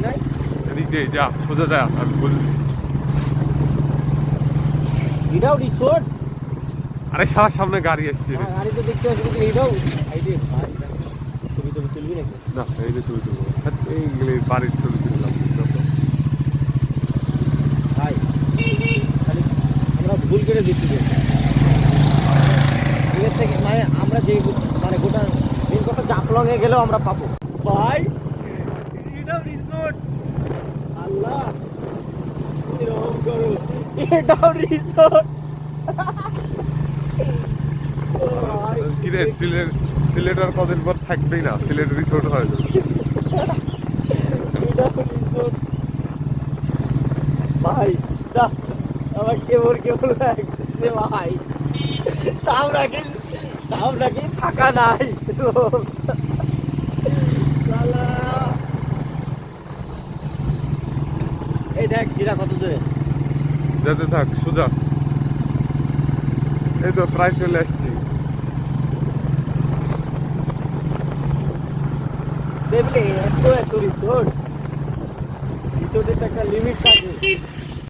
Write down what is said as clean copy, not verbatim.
নাই এদিক দিয়ে যা সোজা যা আমি বলে দিচ্ছি এটাও রিসোর্ট আরে সারা সামনে গাড়ি আসছে রে গাড়ি তো দেখতে পাচ্ছি কিন্তু এটাও আইডি ভাই ছবি তো তুলবি নাকি না এই যে ছবি তুলবো এইগুলো বাড়ির ছবি তুললাম যত ভাই খালি আমরা ভুল করে দিচ্ছি এর থেকে মানে আমরা যে মানে গোটা মেন কথা জাফলং এ গেলেও আমরা পাবো ভাই এটাও রিসোর্ট আল্লাহ এরকম করো এটাও রিসোর্ট কিরে সিলেট আর কদিন পর থাকবেই না সিলেট রিসোর্ট হয়ে যাবে ভাই আমার কেবল লাগছে ভাই তাও নাকি থাকা নাই এই দেখ জিরা কত দূরে যেতে থাক সোজা এই তো প্রায় চলে আসছি দেখলে এত রিসোর্টের একটা লিমিট থাকে